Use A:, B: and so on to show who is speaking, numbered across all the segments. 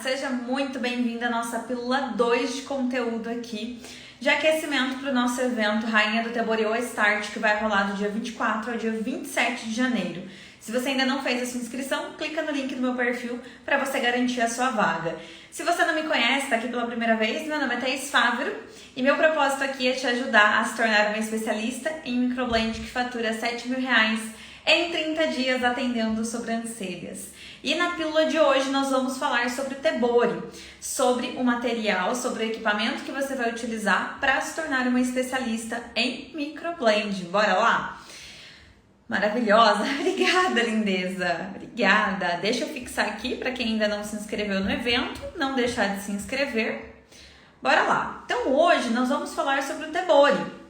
A: Seja muito bem-vinda à nossa pílula 2 de conteúdo aqui, de aquecimento para o nosso evento Rainha do Teborí Start, que vai rolar do dia 24 ao dia 27 de janeiro. Se você ainda não fez a sua inscrição, clica no link do meu perfil para você garantir a sua vaga. Se você não me conhece, está aqui pela primeira vez, meu nome é Thaís Fávero e meu propósito aqui é te ajudar a se tornar uma especialista em microblend que fatura R$7.000 em 30 dias atendendo sobrancelhas. E na pílula de hoje nós vamos falar sobre o Teborí, sobre o material, sobre o equipamento que você vai utilizar para se tornar uma especialista em microblend. Bora lá? Maravilhosa! Obrigada, lindeza! Obrigada! Deixa eu fixar aqui para quem ainda não se inscreveu no evento, não deixar de se inscrever. Bora lá! Então hoje nós vamos falar sobre o Teborí.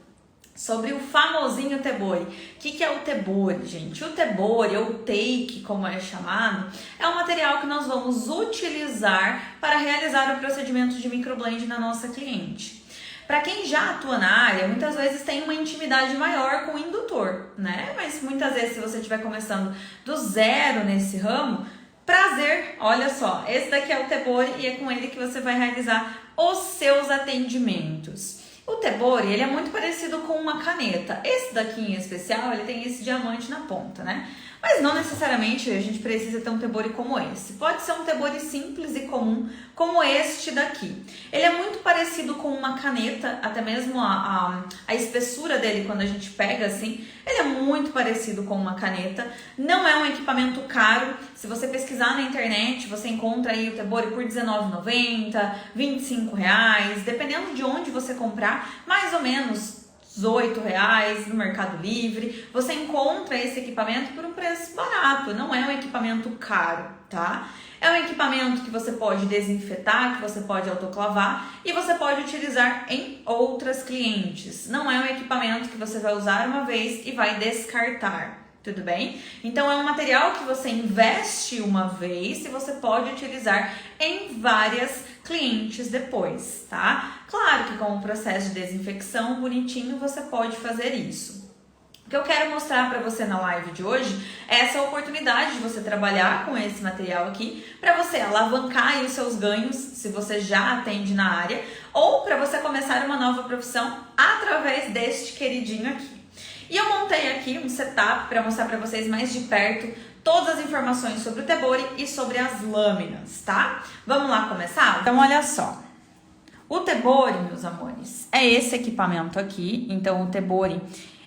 A: Sobre o famosinho Teborí. O que é o Teborí, gente? O Teborí, ou take, como é chamado, é um material que nós vamos utilizar para realizar o procedimento de microblend na nossa cliente. Para quem já atua na área, muitas vezes tem uma intimidade maior com o indutor, né? Mas muitas vezes, se você estiver começando do zero nesse ramo, prazer, olha só, esse daqui é o Teborí e é com ele que você vai realizar os seus atendimentos. O Teborí, ele é muito parecido com uma caneta. Esse daqui em especial, ele tem esse diamante na ponta, né? Mas não necessariamente a gente precisa ter um Teborí como esse. Pode ser um Teborí simples e comum, como este daqui. Ele é muito parecido com uma caneta, até mesmo a espessura dele, quando a gente pega assim, ele é muito parecido com uma caneta. Não é um equipamento caro. Se você pesquisar na internet, você encontra aí o Teborí por R$19,90, R$25, dependendo de onde você comprar, mais ou menos R$18 no Mercado Livre. Você encontra esse equipamento por um preço barato, não é um equipamento caro, tá? É um equipamento que você pode desinfetar, que você pode autoclavar e você pode utilizar em outras clientes. Não é um equipamento que você vai usar uma vez e vai descartar. Tudo bem? Então é um material que você investe uma vez e você pode utilizar em várias clientes depois, tá? Claro que com o processo de desinfecção bonitinho você pode fazer isso. O que eu quero mostrar para você na live de hoje é essa oportunidade de você trabalhar com esse material aqui para você alavancar aí os seus ganhos, se você já atende na área, ou para você começar uma nova profissão através deste queridinho aqui. E eu montei aqui um setup para mostrar para vocês mais de perto todas as informações sobre o Teborí e sobre as lâminas, tá? Vamos lá começar? Então, olha só. O Teborí, meus amores, é esse equipamento aqui. Então, o Teborí,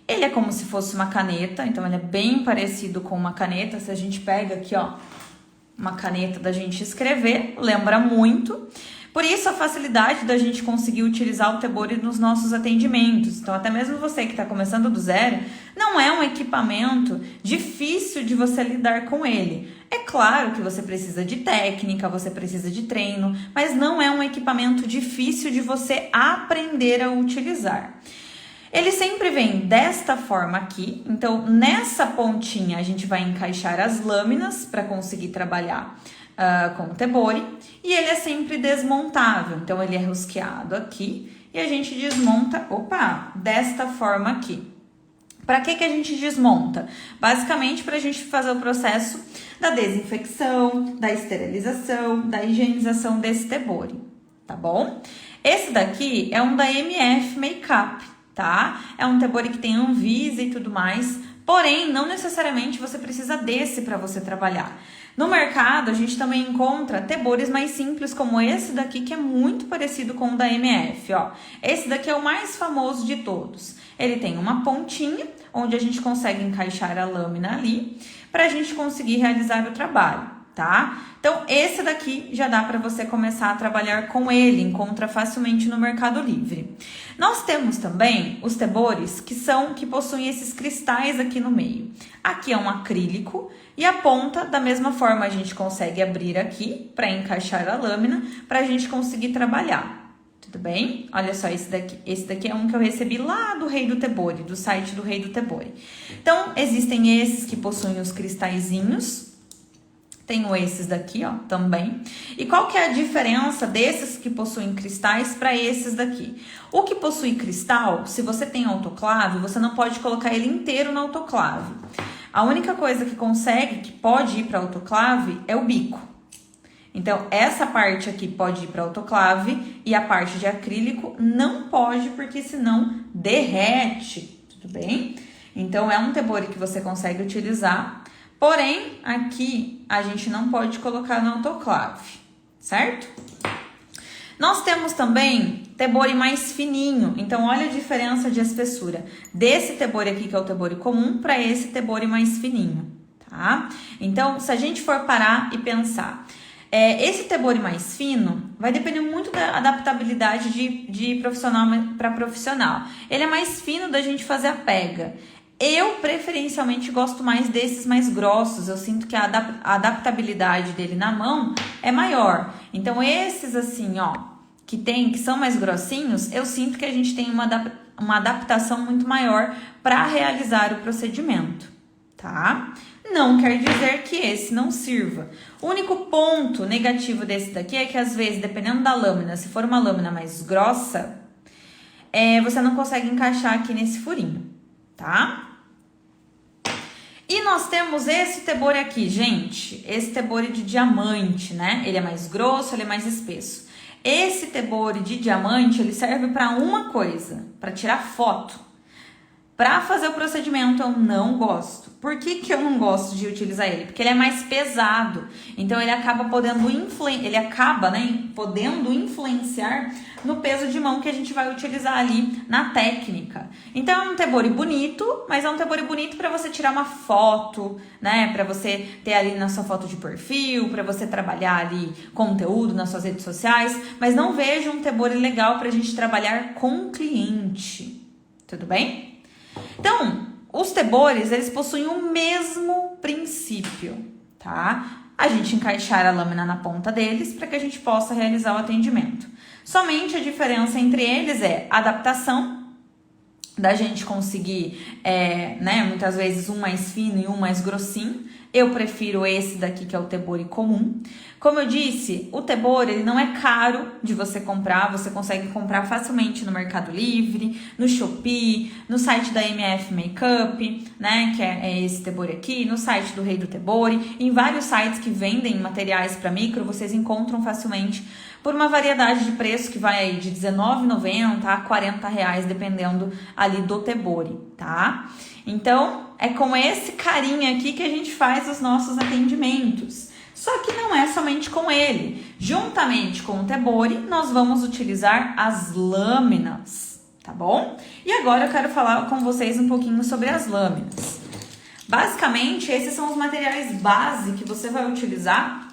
A: ele é como se fosse uma caneta. Então, ele é bem parecido com uma caneta. Se a gente pega aqui, ó, uma caneta da gente escrever, lembra muito. Por isso, a facilidade da gente conseguir utilizar o Teborí nos nossos atendimentos. Então, até mesmo você que está começando do zero, não é um equipamento difícil de você lidar com ele. É claro que você precisa de técnica, você precisa de treino, mas não é um equipamento difícil de você aprender a utilizar. Ele sempre vem desta forma aqui, então nessa pontinha a gente vai encaixar as lâminas para conseguir trabalhar com o Teborí, e ele é sempre desmontável, então ele é rosqueado aqui e a gente desmonta, desta forma aqui. Para que a gente desmonta? Basicamente para a gente fazer o processo da desinfecção, da esterilização, da higienização desse Teborí, tá bom? Esse daqui é um da MF Makeup, tá? É um Teborí que tem Anvisa e tudo mais, porém não necessariamente você precisa desse para você trabalhar. No mercado, a gente também encontra Teboris mais simples, como esse daqui, que é muito parecido com o da MF, ó. Esse daqui é o mais famoso de todos. Ele tem uma pontinha, onde a gente consegue encaixar a lâmina ali, para a gente conseguir realizar o trabalho, tá? Então, esse daqui já dá para você começar a trabalhar com ele, encontra facilmente no Mercado Livre. Nós temos também os Teboris que possuem esses cristais aqui no meio. Aqui é um acrílico e a ponta, da mesma forma, a gente consegue abrir aqui para encaixar a lâmina, para a gente conseguir trabalhar. Tudo bem? Olha só esse daqui. Esse daqui é um que eu recebi lá do Rei do Teborí, do site do Rei do Teborí. Então, existem esses que possuem os cristalzinhos. Tenho esses daqui, ó, também. E qual que é a diferença desses que possuem cristais para esses daqui? O que possui cristal, se você tem autoclave, você não pode colocar ele inteiro na autoclave. A única coisa que pode ir para autoclave é o bico. Então, essa parte aqui pode ir para autoclave e a parte de acrílico não pode, porque senão derrete, tudo bem? Então, é um tebori que você consegue utilizar, porém, aqui a gente não pode colocar no autoclave, certo? Nós temos também tebori mais fininho, então olha a diferença de espessura desse tebori aqui, que é o tebori comum, para esse tebori mais fininho, tá? Então, se a gente for parar e pensar, esse tebori mais fino vai depender muito da adaptabilidade de profissional para profissional. Ele é mais fino da gente fazer a pega. Eu, preferencialmente, gosto mais desses mais grossos. Eu sinto que a adaptabilidade dele na mão é maior. Então, esses assim, ó, que são mais grossinhos, eu sinto que a gente tem uma adaptação muito maior para realizar o procedimento, tá? Não quer dizer que esse não sirva. O único ponto negativo desse daqui é que, às vezes, dependendo da lâmina, se for uma lâmina mais grossa, você não consegue encaixar aqui nesse furinho, tá? E nós temos esse tebori aqui, gente. Esse tebori de diamante, né? Ele é mais grosso, ele é mais espesso. Esse tebori de diamante, ele serve para uma coisa, para tirar foto. Para fazer o procedimento, eu não gosto. Por que eu não gosto de utilizar ele? Porque ele é mais pesado. Então, ele acaba podendo influenciar no peso de mão que a gente vai utilizar ali na técnica. Então, é um tebori bonito, mas é um tebori bonito para você tirar uma foto, né? Para você ter ali na sua foto de perfil, para você trabalhar ali conteúdo nas suas redes sociais. Mas não vejo um tebori legal para a gente trabalhar com cliente. Tudo bem? Então, os teboris, eles possuem o mesmo princípio, tá? A gente encaixar a lâmina na ponta deles para que a gente possa realizar o atendimento. Somente a diferença entre eles é a adaptação, da gente conseguir, muitas vezes um mais fino e um mais grossinho. Eu prefiro esse daqui, que é o tebori comum. Como eu disse, o tebori, ele não é caro de você comprar. Você consegue comprar facilmente no Mercado Livre, no Shopee, no site da MF Makeup, né? Que é esse tebori aqui, no site do Rei do Tebori. Em vários sites que vendem materiais para micro, vocês encontram facilmente por uma variedade de preço que vai aí de R$19,90 a R$40, dependendo ali do tebori, tá? Então, é com esse carinho aqui que a gente faz os nossos atendimentos. Só que não é somente com ele. Juntamente com o tebori, nós vamos utilizar as lâminas, tá bom? E agora eu quero falar com vocês um pouquinho sobre as lâminas. Basicamente, esses são os materiais base que você vai utilizar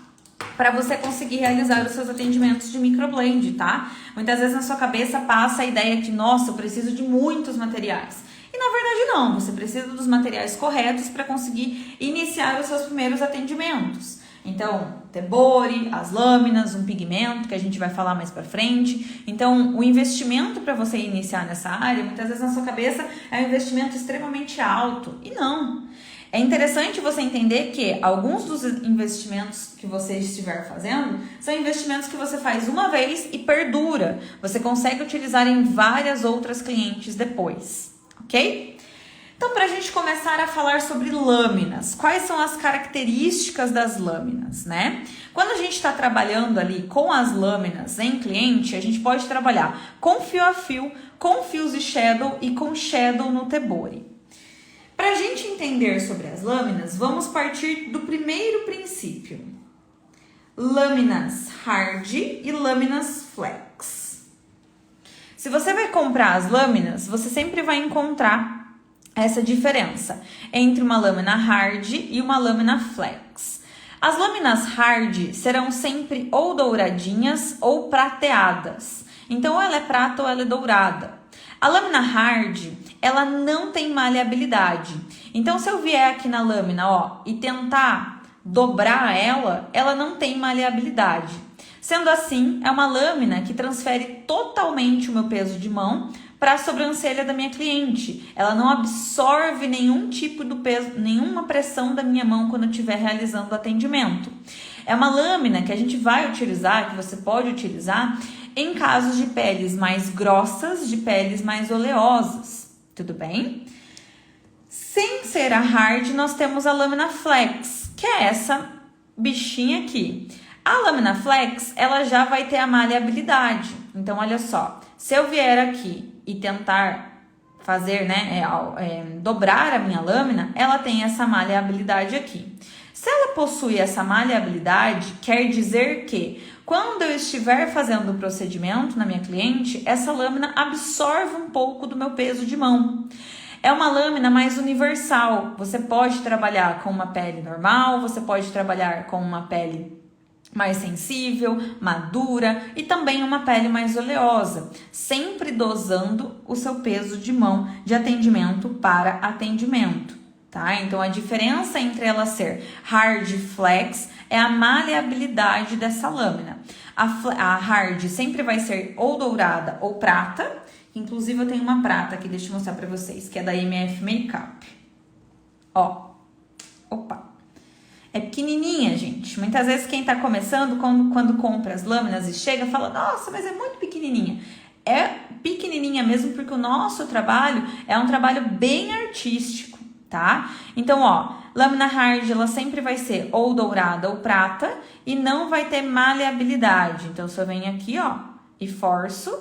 A: para você conseguir realizar os seus atendimentos de microblend, tá? Muitas vezes na sua cabeça passa a ideia que, nossa, eu preciso de muitos materiais. E na verdade não, você precisa dos materiais corretos para conseguir iniciar os seus primeiros atendimentos. Então, tebori, as lâminas, um pigmento, que a gente vai falar mais pra frente. Então, o investimento para você iniciar nessa área, muitas vezes na sua cabeça é um investimento extremamente alto. E não. É interessante você entender que alguns dos investimentos que você estiver fazendo são investimentos que você faz uma vez e perdura. Você consegue utilizar em várias outras clientes depois, ok? Então, para a gente começar a falar sobre lâminas, quais são as características das lâminas, né? Quando a gente está trabalhando ali com as lâminas em cliente, a gente pode trabalhar com fio a fio, com fios de shadow e com shadow no tebori. Para a gente entender sobre as lâminas, vamos partir do primeiro princípio. Lâminas hard e lâminas flex. Se você vai comprar as lâminas, você sempre vai encontrar essa diferença entre uma lâmina hard e uma lâmina flex. As lâminas hard serão sempre ou douradinhas ou prateadas. Então, ou ela é prata ou ela é dourada. A lâmina hard, ela não tem maleabilidade. Então, se eu vier aqui na lâmina, ó, e tentar dobrar ela, ela não tem maleabilidade. Sendo assim, é uma lâmina que transfere totalmente o meu peso de mão para a sobrancelha da minha cliente. Ela não absorve nenhum tipo de peso, nenhuma pressão da minha mão quando eu estiver realizando o atendimento. É uma lâmina que a gente vai utilizar, que você pode utilizar em casos de peles mais grossas, de peles mais oleosas. Tudo bem? Sem ser a hard, nós temos a lâmina flex, que é essa bichinha aqui. A lâmina flex, ela já vai ter a maleabilidade. Então, olha só, se eu vier aqui e tentar fazer, né, dobrar a minha lâmina, ela tem essa maleabilidade aqui. Se ela possui essa maleabilidade, quer dizer que quando eu estiver fazendo o procedimento na minha cliente, essa lâmina absorve um pouco do meu peso de mão. É uma lâmina mais universal. Você pode trabalhar com uma pele normal, você pode trabalhar com uma pele mais sensível, madura e também uma pele mais oleosa, sempre dosando o seu peso de mão de atendimento para atendimento, tá? Então a diferença entre ela ser hard e flex é a maleabilidade dessa lâmina. A hard sempre vai ser ou dourada ou prata, inclusive eu tenho uma prata aqui, deixa eu mostrar pra vocês, que é da MF Makeup. Ó, opa! É pequenininha, gente. Muitas vezes quem tá começando, quando compra as lâminas e chega, fala, nossa, mas é muito pequenininha. É pequenininha mesmo porque o nosso trabalho é um trabalho bem artístico, tá? Então, ó, lâmina hard, ela sempre vai ser ou dourada ou prata e não vai ter maleabilidade. Então, se eu venho aqui, ó, e forço,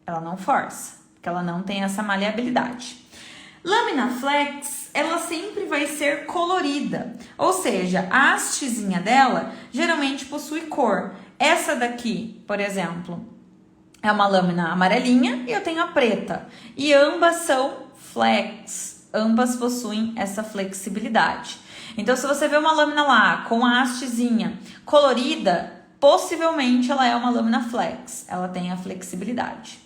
A: ela não força, porque ela não tem essa maleabilidade. Lâmina flex, ela sempre vai ser colorida, ou seja, a hastezinha dela geralmente possui cor. Essa daqui, por exemplo, é uma lâmina amarelinha e eu tenho a preta. E ambas são flex, ambas possuem essa flexibilidade. Então, se você vê uma lâmina lá com a hastezinha colorida, possivelmente ela é uma lâmina flex, ela tem a flexibilidade.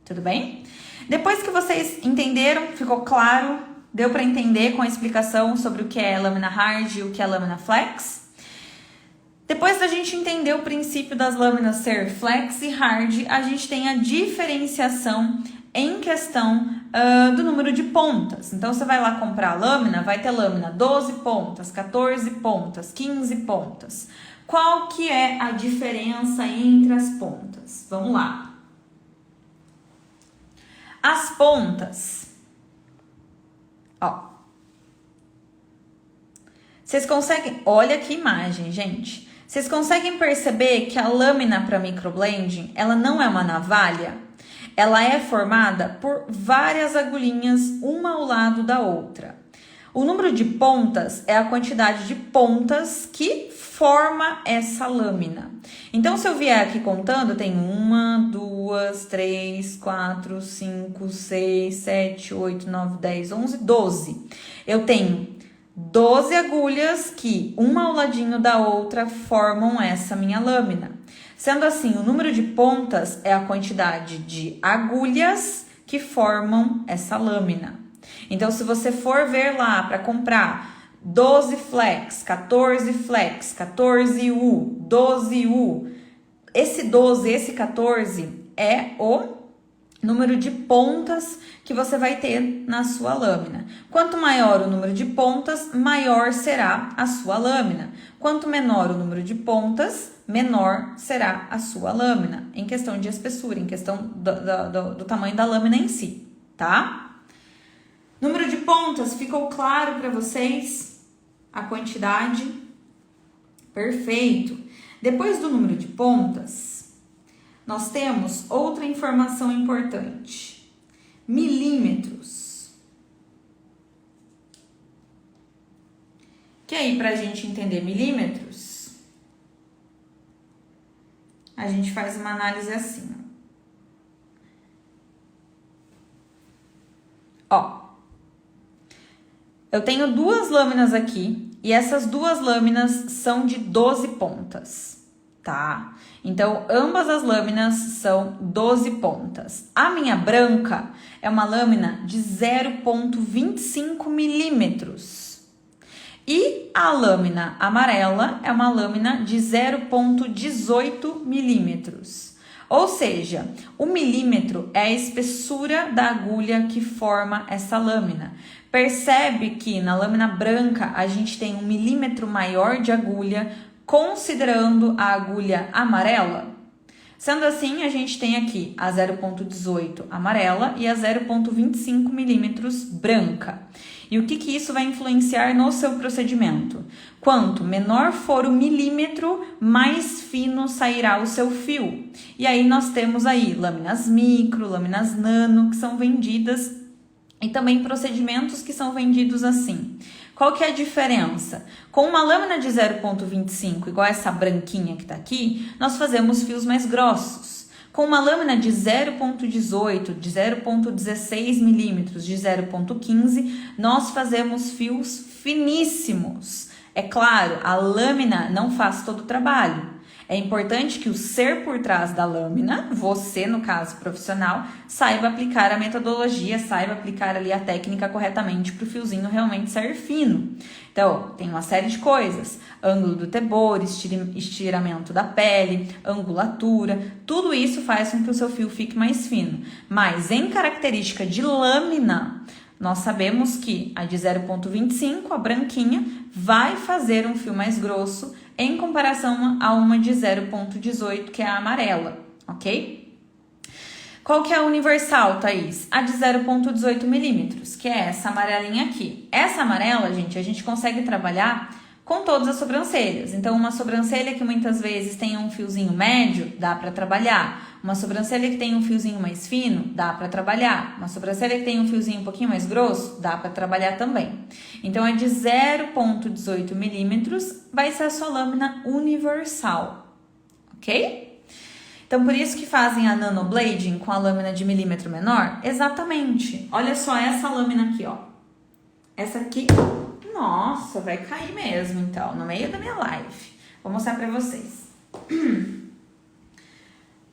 A: Tudo bem? Depois que vocês entenderam, ficou claro, deu para entender com a explicação sobre o que é lâmina hard e o que é lâmina flex? Depois da gente entender o princípio das lâminas ser flex e hard, a gente tem a diferenciação em questão do número de pontas. Então, você vai lá comprar a lâmina, vai ter lâmina 12 pontas, 14 pontas, 15 pontas. Qual que é a diferença entre as pontas? Vamos lá. As pontas, ó, vocês conseguem, olha que imagem, gente, vocês conseguem perceber que a lâmina para microblending, ela não é uma navalha? Ela é formada por várias agulhinhas, uma ao lado da outra. O número de pontas é a quantidade de pontas que forma essa lâmina. Então, se eu vier aqui contando, tem 1, 2, 3, 4, 5, 6, 7, 8, 9, 10, 11, 12. Eu tenho 12 agulhas que, uma ao ladinho da outra, formam essa minha lâmina. Sendo assim, o número de pontas é a quantidade de agulhas que formam essa lâmina. Então, se você for ver lá para comprar 12 flex, 14 flex, 14U, 12U, esse 12, esse 14 é o número de pontas que você vai ter na sua lâmina. Quanto maior o número de pontas, maior será a sua lâmina. Quanto menor o número de pontas, menor será a sua lâmina, em questão de espessura, em questão do tamanho da lâmina em si, tá? Número de pontas, ficou claro para vocês? A quantidade? Perfeito. Depois do número de pontas, nós temos outra informação importante. Milímetros. Que aí, pra gente entender milímetros, a gente faz uma análise assim, ó. Eu tenho duas lâminas aqui e essas duas lâminas são de 12 pontas, tá? Então, ambas as lâminas são 12 pontas. A minha branca é uma lâmina de 0,25 milímetros. E a lâmina amarela é uma lâmina de 0,18 milímetros. Ou seja, o milímetro é a espessura da agulha que forma essa lâmina. Percebe que na lâmina branca a gente tem 1 milímetro maior de agulha, considerando a agulha amarela? Sendo assim, a gente tem aqui a 0,18 amarela e a 0,25 milímetros branca. E o que isso vai influenciar no seu procedimento? Quanto menor for o milímetro, mais fino sairá o seu fio. E aí nós temos aí lâminas micro, lâminas nano, que são vendidas, e também procedimentos que são vendidos assim. Qual que é a diferença? Com uma lâmina de 0,25, igual essa branquinha que tá aqui, nós fazemos fios mais grossos. Com uma lâmina de 0,18, de 0,16 milímetros, de 0,15, nós fazemos fios finíssimos. É claro, a lâmina não faz todo o trabalho. É importante que o ser por trás da lâmina, você, no caso profissional, saiba aplicar a metodologia, saiba aplicar ali a técnica corretamente para o fiozinho realmente sair fino. Então, tem uma série de coisas. Ângulo do tebor, estiramento da pele, angulatura, tudo isso faz com que o seu fio fique mais fino. Mas em característica de lâmina, nós sabemos que a de 0,25, a branquinha, vai fazer um fio mais grosso em comparação a uma de 0,18, que é a amarela, ok? Qual que é a universal, Thaís? A de 0,18 milímetros, que é essa amarelinha aqui. Essa amarela, gente, a gente consegue trabalhar com todas as sobrancelhas. Então, uma sobrancelha que muitas vezes tem um fiozinho médio, dá para trabalhar. Uma sobrancelha que tem um fiozinho mais fino, dá para trabalhar. Uma sobrancelha que tem um fiozinho um pouquinho mais grosso, dá para trabalhar também. Então, é de 0,18 milímetros, vai ser a sua lâmina universal, ok? Então, por isso que fazem a nanoblading com a lâmina de milímetro menor? Exatamente. Olha só essa lâmina aqui, ó. Essa aqui, nossa, vai cair mesmo, então, no meio da minha live. Vou mostrar pra vocês.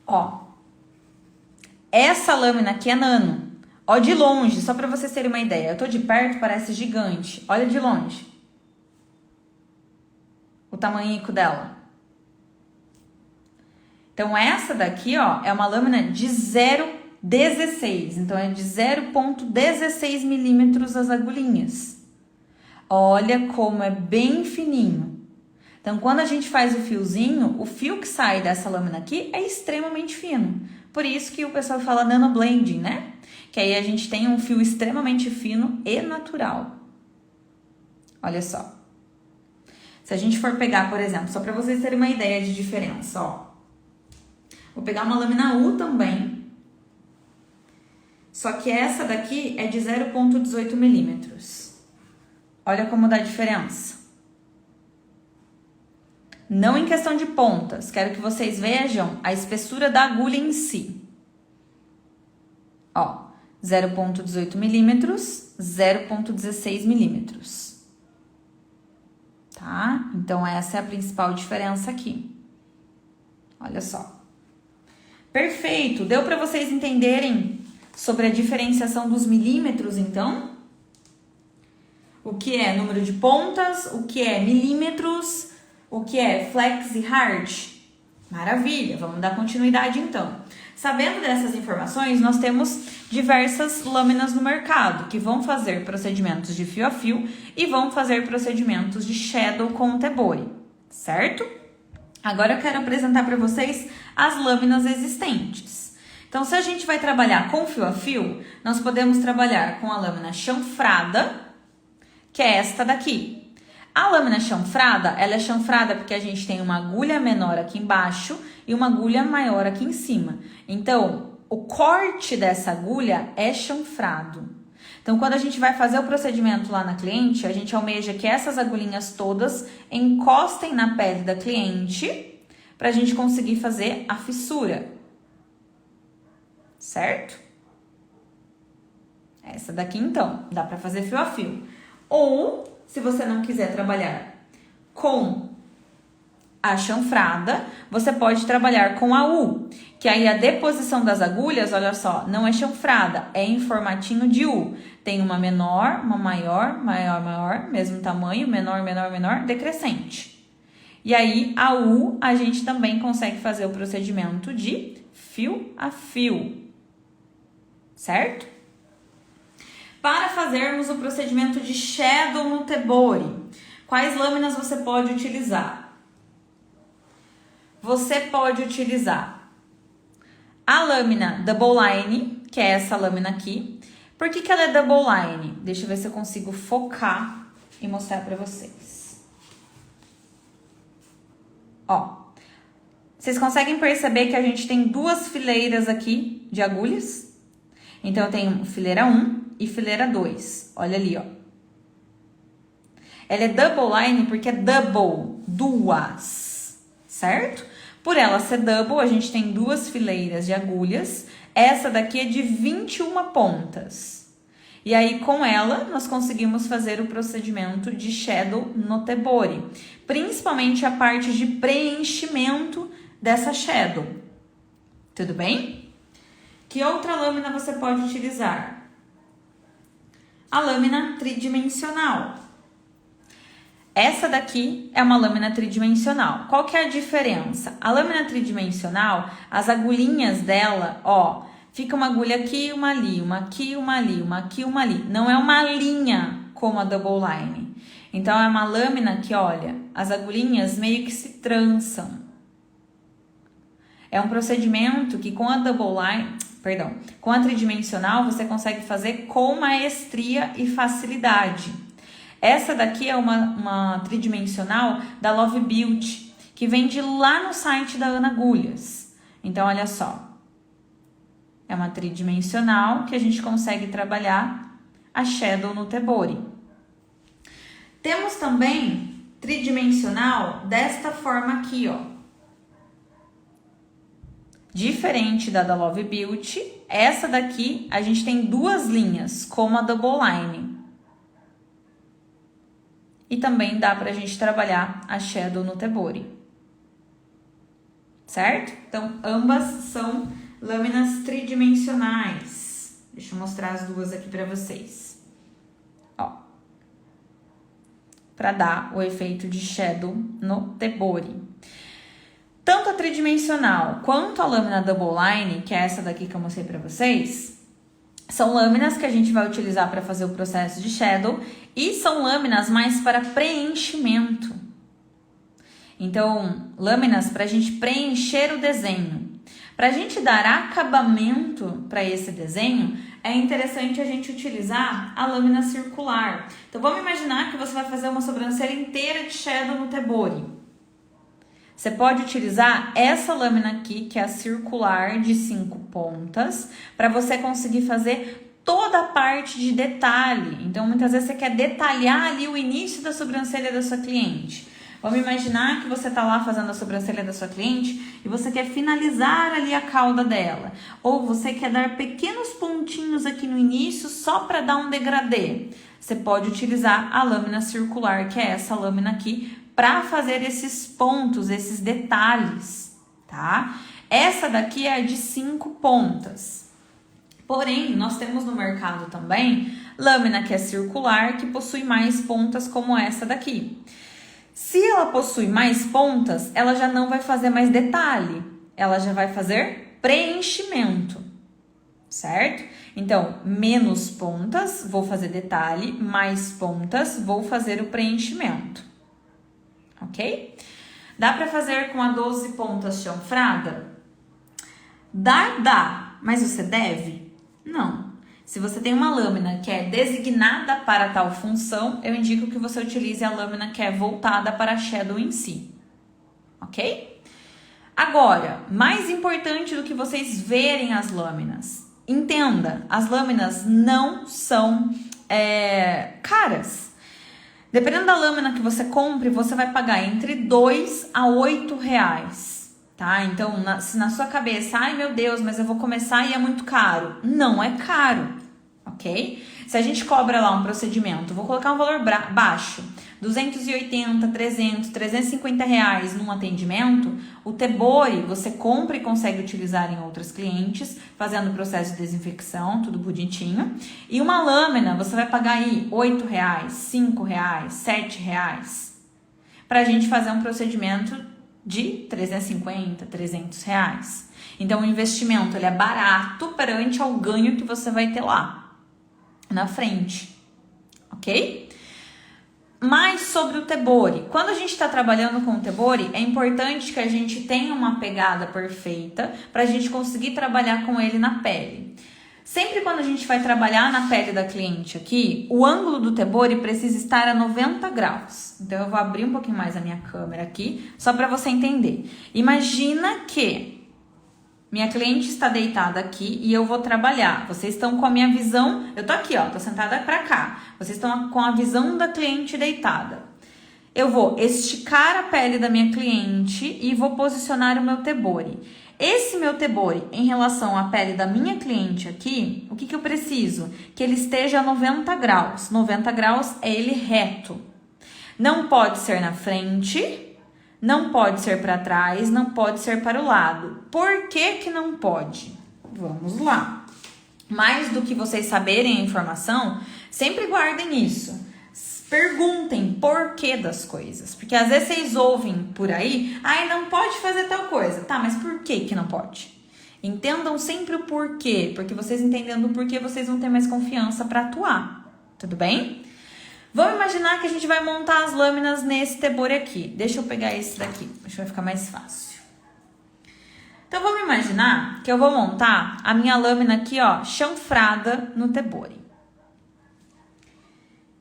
A: Ó, essa lâmina aqui é nano. Ó, de longe, só pra vocês terem uma ideia. Eu tô de perto, parece gigante. Olha de longe. O tamanhico dela. Então, essa daqui, ó, é uma lâmina de 0,16. Então, é de 0,16 milímetros as agulhinhas. Olha como é bem fininho. Então, quando a gente faz o fiozinho, o fio que sai dessa lâmina aqui é extremamente fino. Por isso que o pessoal fala nanoblending, né? Que aí a gente tem um fio extremamente fino e natural. Olha só. Se a gente for pegar, por exemplo, só para vocês terem uma ideia de diferença, ó. Vou pegar uma lâmina U também. Só que essa daqui é de 0,18 milímetros. Olha como dá diferença. Não em questão de pontas, quero que vocês vejam a espessura da agulha em si. Ó, 0,18 milímetros, 0,16 milímetros. Tá? Então, essa é a principal diferença aqui. Olha só. Perfeito! Deu para vocês entenderem sobre a diferenciação dos milímetros, então? O que é número de pontas, o que é milímetros, o que é flex e hard? Maravilha, vamos dar continuidade então. Sabendo dessas informações, nós temos diversas lâminas no mercado que vão fazer procedimentos de fio a fio e vão fazer procedimentos de shadow com o tebori, certo? Agora eu quero apresentar para vocês as lâminas existentes. Então, se a gente vai trabalhar com fio a fio, nós podemos trabalhar com a lâmina chanfrada, que é esta daqui. A lâmina chanfrada, ela é chanfrada porque a gente tem uma agulha menor aqui embaixo e uma agulha maior aqui em cima. Então, o corte dessa agulha é chanfrado. Então, quando a gente vai fazer o procedimento lá na cliente, a gente almeja que essas agulhinhas todas encostem na pele da cliente para a gente conseguir fazer a fissura. Certo? Essa daqui, então, dá para fazer fio a fio. Ou, se você não quiser trabalhar com a chanfrada, você pode trabalhar com a U, que aí a deposição das agulhas, olha só, não é chanfrada, é em formatinho de U. Tem uma menor, uma maior, maior, maior, mesmo tamanho, menor, menor, menor, decrescente. E aí, a U, a gente também consegue fazer o procedimento de fio a fio, certo? Para fazermos o procedimento de shadow no tebori, quais lâminas você pode utilizar? Você pode utilizar A lâmina double line, que é essa lâmina aqui. Por que ela é double line? Deixa eu ver se eu consigo focar e mostrar pra vocês. Ó, vocês conseguem perceber que a gente tem duas fileiras aqui de agulhas? Então, eu tenho fileira 1 e fileira 2. Olha ali, ó. Ela é double line porque é double, duas, certo? Por ela ser double, a gente tem duas fileiras de agulhas. Essa daqui é de 21 pontas. E aí, com ela, nós conseguimos fazer o procedimento de shadow no tebori. Principalmente a parte de preenchimento dessa shadow. Tudo bem? Que outra lâmina você pode utilizar? A lâmina tridimensional. Essa daqui é uma lâmina tridimensional. Qual que é a diferença? A lâmina tridimensional, as agulhinhas dela, ó, fica uma agulha aqui, uma ali, uma aqui, uma ali, uma aqui, uma ali. Não é uma linha como a double line. Então, é uma lâmina que, olha, as agulhinhas meio que se trançam. É um procedimento que com a double line, com a tridimensional, você consegue fazer com maestria e facilidade. Essa daqui é uma tridimensional da Love Beauty, que vende lá no site da Ana Agulhas. Então, olha só. É uma tridimensional que a gente consegue trabalhar a shadow no tebori. Temos também tridimensional desta forma aqui, ó. Diferente da Love Beauty, essa daqui a gente tem duas linhas, como a double line. E também dá pra gente trabalhar a shadow no tebori. Certo? Então, ambas são lâminas tridimensionais. Deixa eu mostrar as duas aqui pra vocês. Ó. Pra dar o efeito de shadow no tebori. Tanto a tridimensional quanto a lâmina double line, que é essa daqui que eu mostrei pra vocês, são lâminas que a gente vai utilizar para fazer o processo de shadow e são lâminas mais para preenchimento. Então, lâminas para a gente preencher o desenho. Para a gente dar acabamento para esse desenho, é interessante a gente utilizar a lâmina circular. Então, vamos imaginar que você vai fazer uma sobrancelha inteira de shadow no tebori. Você pode utilizar essa lâmina aqui, que é a circular de 5 pontas, para você conseguir fazer toda a parte de detalhe. Então, muitas vezes você quer detalhar ali o início da sobrancelha da sua cliente. Vamos imaginar que você está lá fazendo a sobrancelha da sua cliente e você quer finalizar ali a cauda dela. Ou você quer dar pequenos pontinhos aqui no início só para dar um degradê. Você pode utilizar a lâmina circular, que é essa lâmina aqui, para fazer esses pontos, esses detalhes, tá? Essa daqui é de 5 pontas. Porém, nós temos no mercado também lâmina que é circular, que possui mais pontas como essa daqui. Se ela possui mais pontas, ela já não vai fazer mais detalhe, ela já vai fazer preenchimento, certo? Então, menos pontas, vou fazer detalhe, mais pontas, vou fazer o preenchimento. Ok? Dá pra fazer com a 12 pontas chanfrada? Dá, mas você deve? Não. Se você tem uma lâmina que é designada para tal função, eu indico que você utilize a lâmina que é voltada para a shadow em si. Ok? Agora, mais importante do que vocês verem as lâminas, entenda, as lâminas não são caras. Dependendo da lâmina que você compre, você vai pagar entre 2 a 8 reais, tá? Então, se na sua cabeça, ai meu Deus, mas eu vou começar e é muito caro. Não é caro, ok? Se a gente cobra lá um procedimento, vou colocar um valor baixo, 280, 300, 350 reais num atendimento, o tebori você compra e consegue utilizar em outras clientes, fazendo o processo de desinfecção, tudo bonitinho. E uma lâmina você vai pagar aí 8 reais, 5 reais, 7 reais, pra gente fazer um procedimento de 350, 300 reais. Então o investimento ele é barato perante ao ganho que você vai ter lá na frente, ok? mais sobre o Tebori. Quando a gente está trabalhando com o Tebori, é importante que a gente tenha uma pegada perfeita para a gente conseguir trabalhar com ele na pele. Sempre quando a gente vai trabalhar na pele da cliente aqui, o ângulo do Tebori precisa estar a 90 graus. Então, eu vou abrir um pouquinho mais a minha câmera aqui, só para você entender. Imagina que minha cliente está deitada aqui e eu vou trabalhar. Vocês estão com a minha visão, eu tô aqui, ó, tô sentada para cá. Vocês estão com a visão da cliente deitada. Eu vou esticar a pele da minha cliente e vou posicionar o meu Tebori. Esse meu Tebori, em relação à pele da minha cliente aqui, o que eu preciso? Que ele esteja a 90 graus. 90 graus é ele reto. Não pode ser na frente, não pode ser para trás, não pode ser para o lado. Por que que não pode? Vamos lá. Mais do que vocês saberem a informação, sempre guardem isso. Perguntem porquê das coisas. Porque às vezes vocês ouvem por aí, ai, não pode fazer tal coisa. Tá, mas por que que não pode? Entendam sempre o porquê, porque vocês entendendo o porquê, vocês vão ter mais confiança para atuar. Tudo bem? Vamos imaginar que a gente vai montar as lâminas nesse Tebori aqui. Deixa eu pegar esse daqui, acho que vai ficar mais fácil. Então, vamos imaginar que eu vou montar a minha lâmina aqui, ó, chanfrada no Tebori.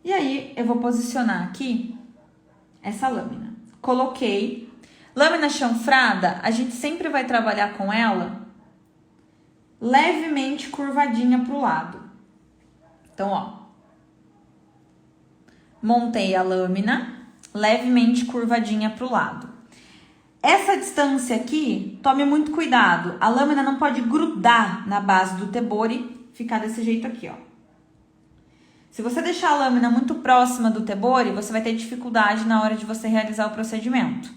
A: E aí, eu vou posicionar aqui essa lâmina. Coloquei. Lâmina chanfrada, a gente sempre vai trabalhar com ela levemente curvadinha para o lado. Então, ó. Montei a lâmina levemente curvadinha para o lado. Essa distância aqui, tome muito cuidado. A lâmina não pode grudar na base do Tebori, ficar desse jeito aqui, ó. Se você deixar a lâmina muito próxima do Tebori, você vai ter dificuldade na hora de você realizar o procedimento.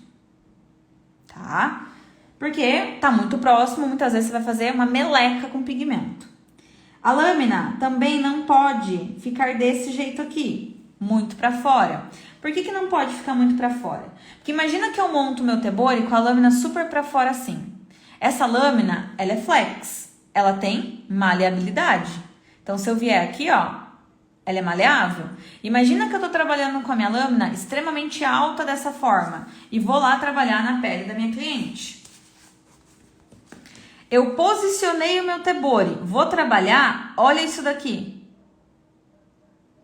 A: Tá? Porque tá muito próximo, muitas vezes você vai fazer uma meleca com pigmento. A lâmina também não pode ficar desse jeito aqui, muito pra fora. Por que que não pode ficar muito pra fora? Porque imagina que eu monto o meu Tebori com a lâmina super pra fora assim. Essa lâmina, ela é flex, ela tem maleabilidade. Então, se eu vier aqui, ó, ela é maleável. Imagina que eu tô trabalhando com a minha lâmina extremamente alta dessa forma e vou lá trabalhar na pele da minha cliente. Eu posicionei o meu Tebori, vou trabalhar, olha isso daqui.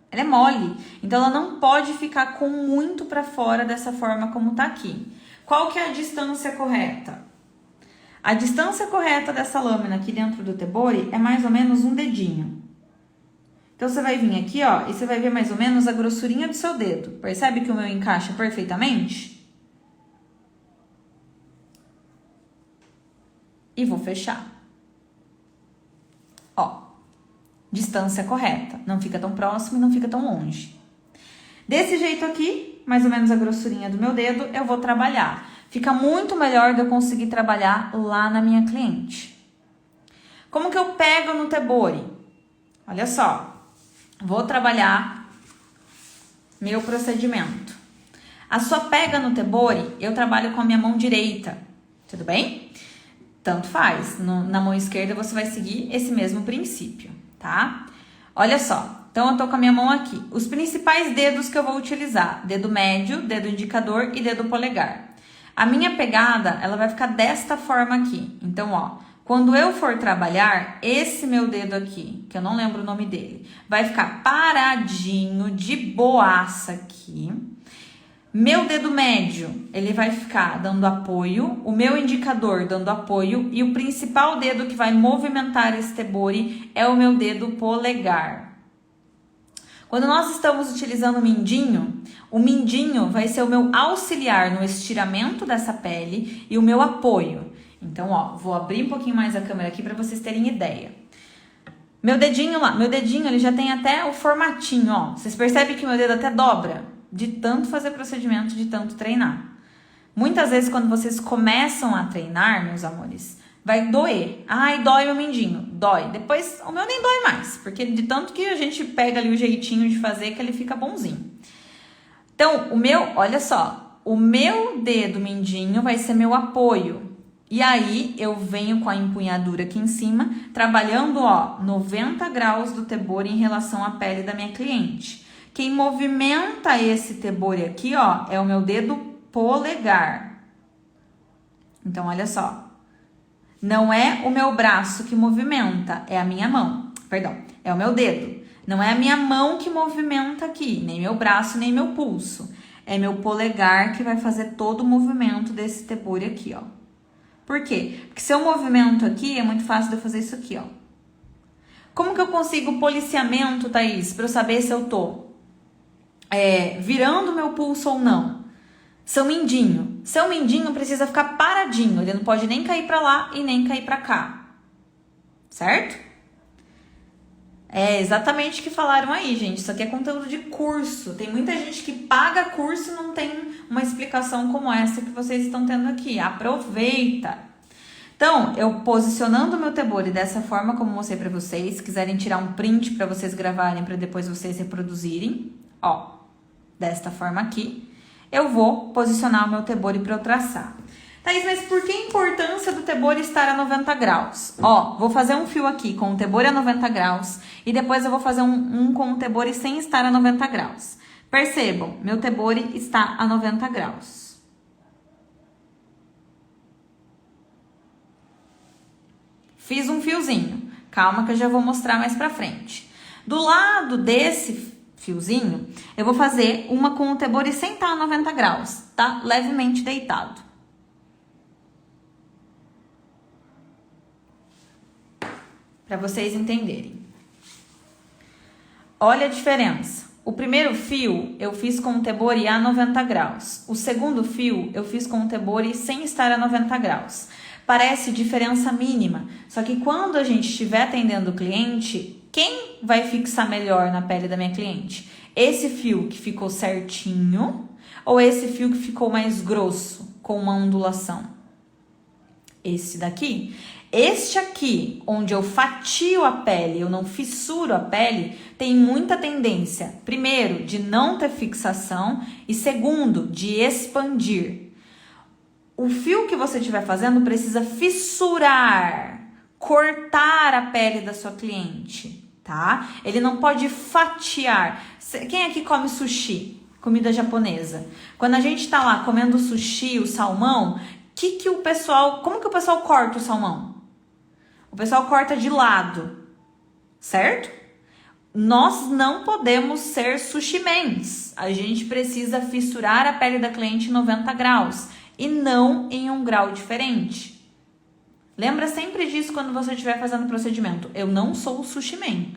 A: Ela é mole, então ela não pode ficar com muito para fora dessa forma como tá aqui. Qual que é a distância correta? A distância correta dessa lâmina aqui dentro do Tebori é mais ou menos um dedinho. Então, você vai vir aqui, ó, e você vai ver mais ou menos a grossurinha do seu dedo. Percebe que o meu encaixa perfeitamente? E vou fechar. Ó, distância correta. Não fica tão próximo e não fica tão longe. Desse jeito aqui, mais ou menos a grossurinha do meu dedo, eu vou trabalhar. Fica muito melhor de eu conseguir trabalhar lá na minha cliente. Como que eu pego no Tebori? Olha só. Vou trabalhar meu procedimento. A sua pega no Tebori, eu trabalho com a minha mão direita, tudo bem? Tanto faz, na mão esquerda você vai seguir esse mesmo princípio, tá? Olha só, então eu tô com a minha mão aqui. Os principais dedos que eu vou utilizar, dedo médio, dedo indicador e dedo polegar. A minha pegada, ela vai ficar desta forma aqui. Então, ó, quando eu for trabalhar, esse meu dedo aqui, que eu não lembro o nome dele, vai ficar paradinho, de boaça aqui. Meu dedo médio, ele vai ficar dando apoio, o meu indicador dando apoio e o principal dedo que vai movimentar esse Tebori é o meu dedo polegar. Quando nós estamos utilizando o mindinho vai ser o meu auxiliar no estiramento dessa pele e o meu apoio. Então, ó, vou abrir um pouquinho mais a câmera aqui para vocês terem ideia. Meu dedinho ele já tem até o formatinho, ó. Vocês percebem que meu dedo até dobra de tanto fazer procedimento, de tanto treinar. Muitas vezes, quando vocês começam a treinar, meus amores, vai doer. Ai, dói meu mindinho. Dói. Depois, o meu nem dói mais, porque de tanto que a gente pega ali o jeitinho de fazer que ele fica bonzinho. Então, olha só, o meu dedo mindinho vai ser meu apoio. E aí, eu venho com a empunhadura aqui em cima, trabalhando, ó, 90 graus do Tebori em relação à pele da minha cliente. O Quem movimenta esse tebori aqui, ó, é o meu dedo polegar. Então, olha só. Não é o meu braço que movimenta, é a minha mão. Perdão, é o meu dedo. Não é a minha mão que movimenta aqui, nem meu braço, nem meu pulso. É meu polegar que vai fazer todo o movimento desse tebori aqui, ó. Por quê? Porque se eu movimento aqui, é muito fácil de eu fazer isso aqui, ó. Como que eu consigo policiamento, Thaís, para eu saber se eu tô virando meu pulso ou não? Seu mindinho. Seu mindinho precisa ficar paradinho, ele não pode nem cair para lá e nem cair para cá. Certo? É exatamente o que falaram aí, gente. Isso aqui é conteúdo de curso. Tem muita gente que paga curso e não tem uma explicação como essa que vocês estão tendo aqui. Aproveita! Então, eu posicionando o meu tebori dessa forma como mostrei pra vocês. Se quiserem tirar um print pra vocês gravarem, pra depois vocês reproduzirem. Ó, desta forma aqui. Eu vou posicionar o meu tebori pra eu traçar. Thaís, mas por que a importância do tebori estar a 90 graus? Ó, vou fazer um fio aqui com o tebori a 90 graus e depois eu vou fazer um com o tebori sem estar a 90 graus. Percebam, meu tebori está a 90 graus. Fiz um fiozinho. Calma que eu já vou mostrar mais pra frente. Do lado desse fiozinho, eu vou fazer uma com o tebori sem estar a 90 graus, tá? Levemente deitado. Para vocês entenderem. Olha a diferença. O primeiro fio eu fiz com o tebori a 90 graus. O segundo fio eu fiz com o tebori sem estar a 90 graus. Parece diferença mínima, só que quando a gente estiver atendendo o cliente, quem vai fixar melhor na pele da minha cliente? Esse fio que ficou certinho ou esse fio que ficou mais grosso, com uma ondulação? Esse daqui. Este aqui, onde eu fatio a pele, eu não fissuro a pele, tem muita tendência, primeiro, de não ter fixação e segundo, de expandir. O fio que você estiver fazendo precisa fissurar, cortar a pele da sua cliente, tá? Ele não pode fatiar. Quem aqui come sushi? Comida japonesa. Quando a gente tá lá comendo sushi, o salmão, como que o pessoal corta o salmão? O pessoal corta de lado, certo? Nós não podemos ser sushimens. A gente precisa fissurar a pele da cliente em 90 graus e não em um grau diferente. Lembra sempre disso quando você estiver fazendo o procedimento. Eu não sou sushimen.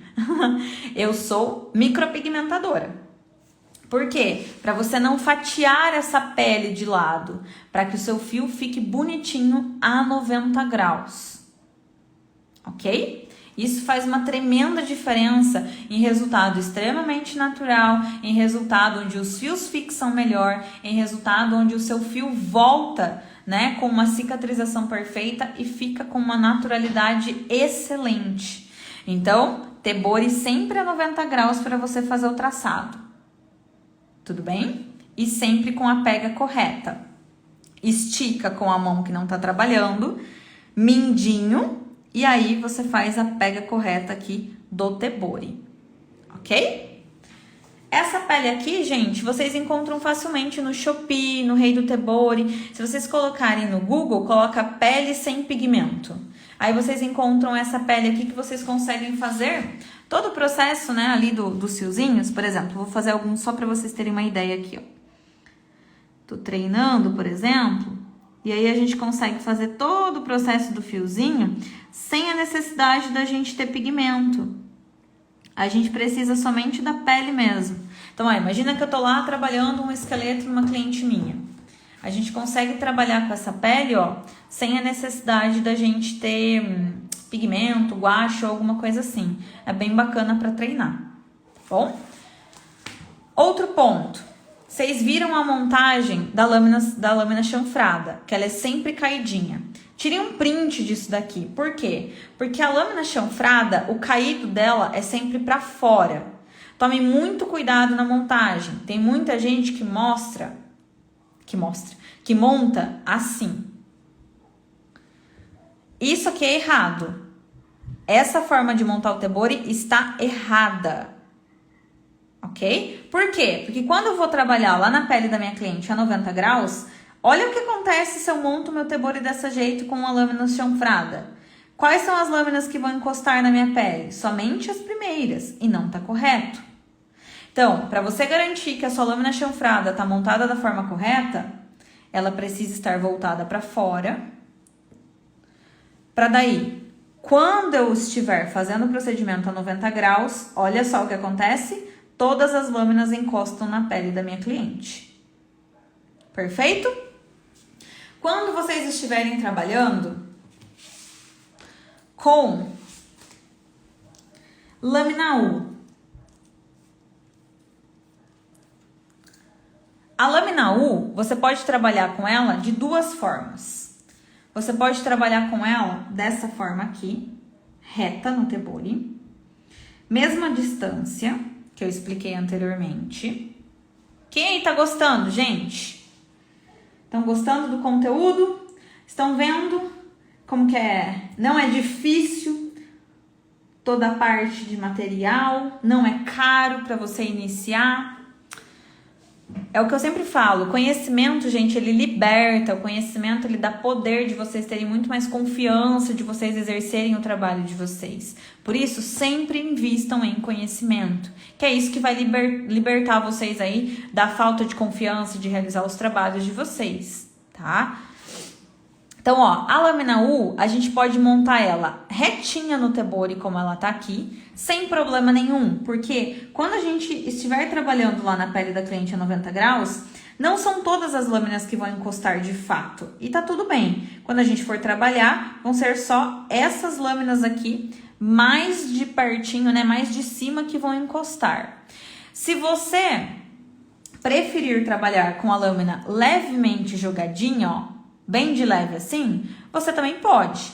A: Eu sou micropigmentadora. Por quê? Para você não fatiar essa pele de lado, para que o seu fio fique bonitinho a 90 graus. Ok? Isso faz uma tremenda diferença em resultado extremamente natural, em resultado onde os fios fixam melhor, em resultado onde o seu fio volta, né, com uma cicatrização perfeita e fica com uma naturalidade excelente. Então, tebori sempre a 90 graus para você fazer o traçado. Tudo bem? E sempre com a pega correta. Estica com a mão que não está trabalhando, mindinho, e aí você faz a pega correta aqui do tebori, ok? Essa pele aqui, gente, vocês encontram facilmente no Shopee, no Rei do Tebori. Se vocês colocarem no Google, coloca pele sem pigmento. Aí vocês encontram essa pele aqui que vocês conseguem fazer todo o processo, né, ali dos fiozinhos. Por exemplo, vou fazer alguns só para vocês terem uma ideia aqui, ó. Tô treinando, por exemplo, e aí a gente consegue fazer todo o processo do fiozinho sem a necessidade da gente ter pigmento. A gente precisa somente da pele mesmo. Então, ó, imagina que eu tô lá trabalhando um esqueleto numa cliente minha. A gente consegue trabalhar com essa pele, ó, sem a necessidade da gente ter pigmento, guache ou alguma coisa assim. É bem bacana para treinar, tá bom? Outro ponto. Vocês viram a montagem da lâmina chanfrada, que ela é sempre caidinha. Tirem um print disso daqui. Por quê? Porque a lâmina chanfrada, o caído dela é sempre para fora. Tome muito cuidado na montagem. Tem muita gente que monta assim. Isso aqui é errado. Essa forma de montar o tebori está errada. ok? Por quê? Porque quando eu vou trabalhar lá na pele da minha cliente a 90 graus, olha o que acontece se eu monto meu tebori desse jeito com uma lâmina chanfrada. Quais são as lâminas que vão encostar na minha pele? Somente as primeiras, e não tá correto. Então, para você garantir que a sua lâmina chanfrada tá montada da forma correta, ela precisa estar voltada para fora, para daí, quando eu estiver fazendo o procedimento a 90 graus, olha só o que acontece, todas as lâminas encostam na pele da minha cliente. Perfeito? Quando vocês estiverem trabalhando com lâmina U, a lâmina U, você pode trabalhar com ela de duas formas. Você pode trabalhar com ela dessa forma aqui, reta no tebori, mesma distância que eu expliquei anteriormente. Quem aí tá gostando, gente? Estão gostando do conteúdo? Estão vendo como que é? Não é difícil toda a parte de material, não é caro para você iniciar. É o que eu sempre falo, o conhecimento, gente, ele liberta, o conhecimento, ele dá poder de vocês terem muito mais confiança, de vocês exercerem o trabalho de vocês. Por isso, sempre invistam em conhecimento, que é isso que vai libertar vocês aí da falta de confiança de realizar os trabalhos de vocês, tá? Então, ó, a lâmina U, a gente pode montar ela retinha no tebori, como ela tá aqui, sem problema nenhum, porque quando a gente estiver trabalhando lá na pele da cliente a 90 graus, não são todas as lâminas que vão encostar de fato, e tá tudo bem. Quando a gente for trabalhar, vão ser só essas lâminas aqui, mais de pertinho, né, mais de cima que vão encostar. Se você preferir trabalhar com a lâmina levemente jogadinha, ó, bem de leve assim, você também pode,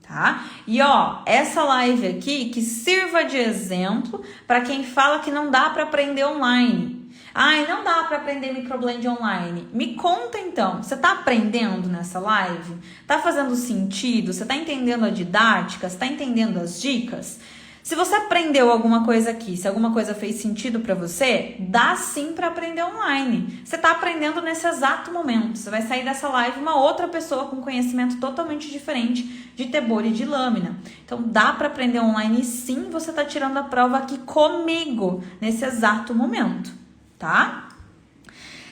A: tá? E ó, essa live aqui que sirva de exemplo para quem fala que não dá para aprender online. Ai, não dá para aprender microblend online. Me conta então, você tá aprendendo nessa live? Tá fazendo sentido? Você tá entendendo a didática? Você tá entendendo as dicas? Se você aprendeu alguma coisa aqui, se alguma coisa fez sentido para você, dá sim para aprender online. Você está aprendendo nesse exato momento. Você vai sair dessa live uma outra pessoa com conhecimento totalmente diferente de tebori e de lâmina. Então dá para aprender online e sim, você está tirando a prova aqui comigo nesse exato momento, tá?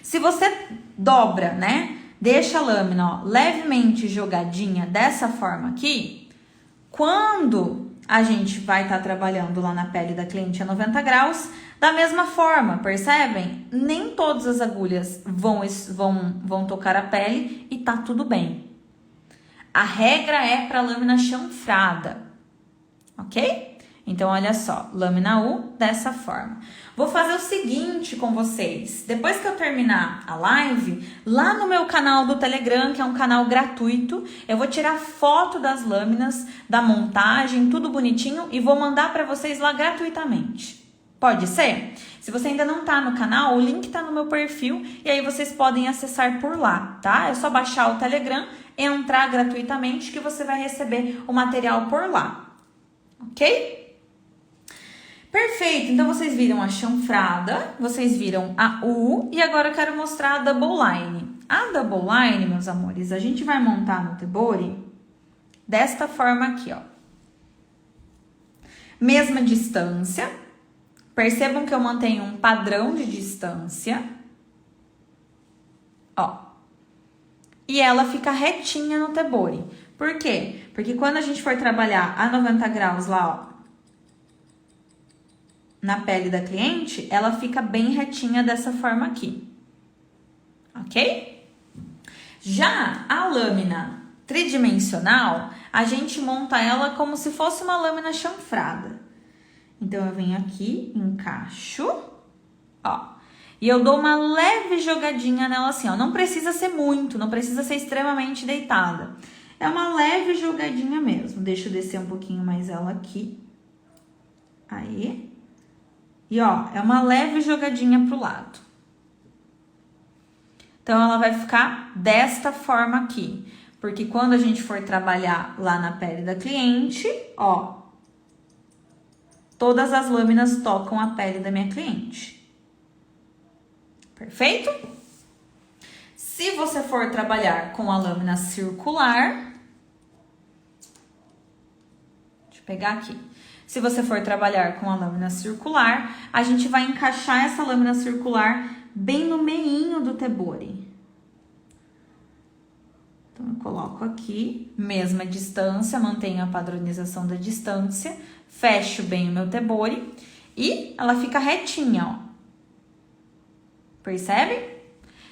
A: Se você dobra, né? Deixa a lâmina, ó, levemente jogadinha dessa forma aqui, quando a gente vai estar trabalhando lá na pele da cliente a 90 graus, da mesma forma, percebem? Nem todas as agulhas vão tocar a pele e tá tudo bem. A regra é para lâmina chanfrada, ok? Então, olha só, lâmina U dessa forma. Vou fazer o seguinte com vocês. Depois que eu terminar a live, lá no meu canal do Telegram, que é um canal gratuito, eu vou tirar foto das lâminas, da montagem, tudo bonitinho e vou mandar para vocês lá gratuitamente. Pode ser? Se você ainda não tá no canal, o link tá no meu perfil e aí vocês podem acessar por lá, tá? É só baixar o Telegram, entrar gratuitamente que você vai receber o material por lá, ok? Perfeito, então vocês viram a chanfrada, vocês viram a U e agora eu quero mostrar a double line. A double line, meus amores, a gente vai montar no tebori desta forma aqui, ó. Mesma distância, percebam que eu mantenho um padrão de distância, ó. E ela fica retinha no tebori. Por quê? Porque quando a gente for trabalhar a 90 graus lá, ó, na pele da cliente, ela fica bem retinha dessa forma aqui, ok? Já a lâmina tridimensional, a gente monta ela como se fosse uma lâmina chanfrada. Então, eu venho aqui, encaixo, ó, e eu dou uma leve jogadinha nela assim, ó, não precisa ser muito, não precisa ser extremamente deitada. É uma leve jogadinha mesmo. Deixa eu descer um pouquinho mais ela aqui. Aí. E, ó, é uma leve jogadinha pro lado. Então, ela vai ficar desta forma aqui. Porque quando a gente for trabalhar lá na pele da cliente, ó, todas as lâminas tocam a pele da minha cliente. Perfeito? Se você for trabalhar com a lâmina circular, deixa eu pegar aqui. Se você for trabalhar com a lâmina circular, a gente vai encaixar essa lâmina circular bem no meinho do tebori. Então, eu coloco aqui, mesma distância, mantenho a padronização da distância, fecho bem o meu tebori e ela fica retinha, ó. Percebe?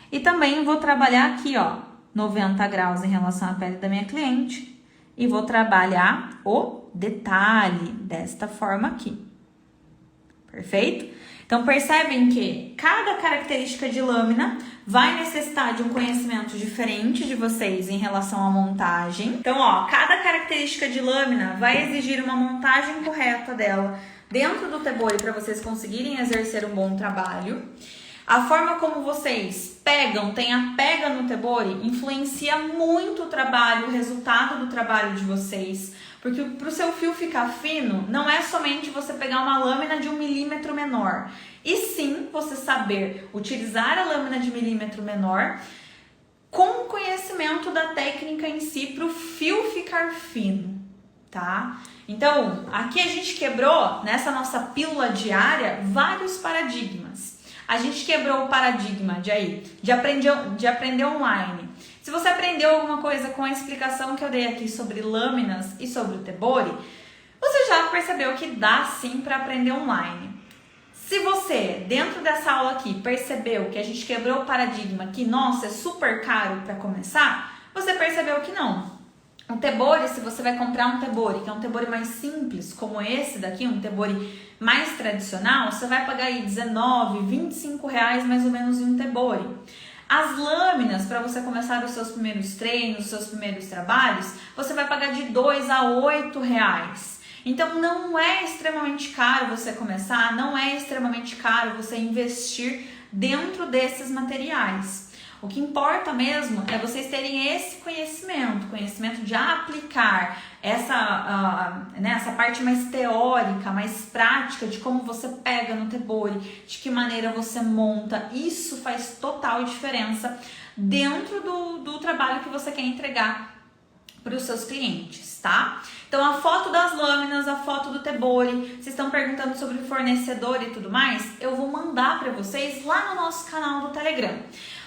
A: E também vou trabalhar aqui, ó, 90 graus em relação à pele da minha cliente e vou trabalhar o detalhe desta forma aqui. Perfeito? Então, percebem que cada característica de lâmina vai necessitar de um conhecimento diferente de vocês em relação à montagem. Então, ó, cada característica de lâmina vai exigir uma montagem correta dela dentro do tebori para vocês conseguirem exercer um bom trabalho. A forma como vocês têm a pega no tebori, influencia muito o trabalho, o resultado do trabalho de vocês. Porque para o seu fio ficar fino, não é somente você pegar uma lâmina de 1 milímetro menor. E sim, você saber utilizar a lâmina de milímetro menor com conhecimento da técnica em si para o fio ficar fino, tá? Então, aqui a gente quebrou, nessa nossa pílula diária, vários paradigmas. A gente quebrou o paradigma de aprender online. Se você aprendeu alguma coisa com a explicação que eu dei aqui sobre lâminas e sobre o tebori, você já percebeu que dá sim para aprender online. Se você, dentro dessa aula aqui, percebeu que a gente quebrou o paradigma que, nossa, é super caro para começar, você percebeu que não. O tebori, se você vai comprar um tebori, que é um tebori mais simples, como esse daqui, um tebori mais tradicional, você vai pagar aí R$19, R$25 mais ou menos em um tebori. As lâminas, para você começar os seus primeiros treinos, os seus primeiros trabalhos, você vai pagar de R$2 a R$8. Então, não é extremamente caro você começar, não é extremamente caro você investir dentro desses materiais. O que importa mesmo é vocês terem esse conhecimento de aplicar essa parte mais teórica, mais prática de como você pega no tebori, de que maneira você monta. Isso faz total diferença dentro do trabalho que você quer entregar para os seus clientes, tá? Então, a foto das lâminas, a foto do tebori, vocês estão perguntando sobre o fornecedor e tudo mais, eu vou mandar para vocês lá no nosso canal do Telegram.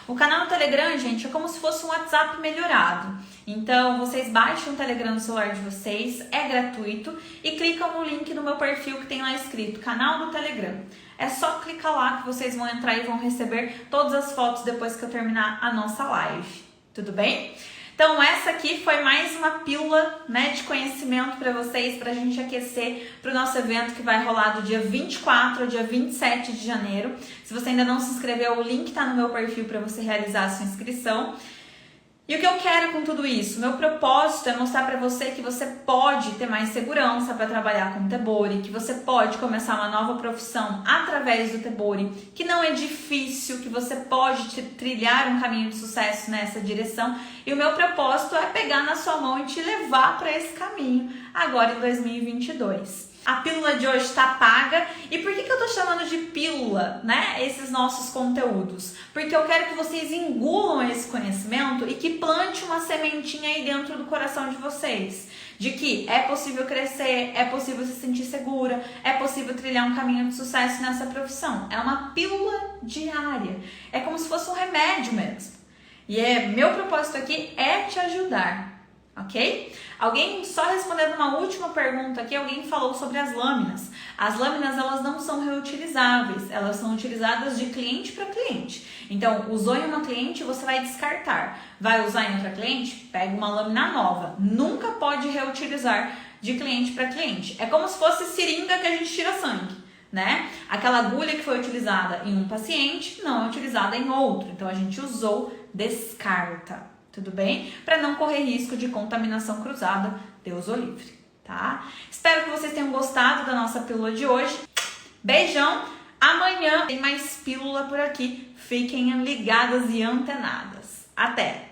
A: O canal do Telegram, gente, é como se fosse um WhatsApp melhorado. Então, vocês baixam o Telegram no celular de vocês, é gratuito, e clicam no link no meu perfil que tem lá escrito Canal do Telegram. É só clicar lá que vocês vão entrar e vão receber todas as fotos depois que eu terminar a nossa live. Tudo bem? Então, essa aqui foi mais uma pílula, de conhecimento para vocês, para a gente aquecer para o nosso evento que vai rolar do dia 24 ao dia 27 de janeiro. Se você ainda não se inscreveu, o link está no meu perfil para você realizar a sua inscrição. E o que eu quero com tudo isso? Meu propósito é mostrar para você que você pode ter mais segurança para trabalhar com tebori, que você pode começar uma nova profissão através do tebori, que não é difícil, que você pode trilhar um caminho de sucesso nessa direção. E o meu propósito é pegar na sua mão e te levar para esse caminho agora em 2022. A pílula de hoje está paga. E por que eu tô chamando de pílula, esses nossos conteúdos? Porque eu quero que vocês engulam esse conhecimento e que plante uma sementinha aí dentro do coração de vocês. De que é possível crescer, é possível se sentir segura, é possível trilhar um caminho de sucesso nessa profissão. É uma pílula diária. É como se fosse um remédio mesmo. E meu propósito aqui é te ajudar. Ok? Alguém, só respondendo uma última pergunta aqui, alguém falou sobre as lâminas. As lâminas, elas não são reutilizáveis, elas são utilizadas de cliente para cliente. Então, usou em uma cliente, você vai descartar. Vai usar em outra cliente? Pega uma lâmina nova. Nunca pode reutilizar de cliente para cliente. É como se fosse seringa que a gente tira sangue, Aquela agulha que foi utilizada em um paciente não é utilizada em outro. Então, a gente usou, descarta. Tudo bem? Para não correr risco de contaminação cruzada, Deus o livre, tá? Espero que vocês tenham gostado da nossa pílula de hoje. Beijão! Amanhã tem mais pílula por aqui. Fiquem ligadas e antenadas. Até!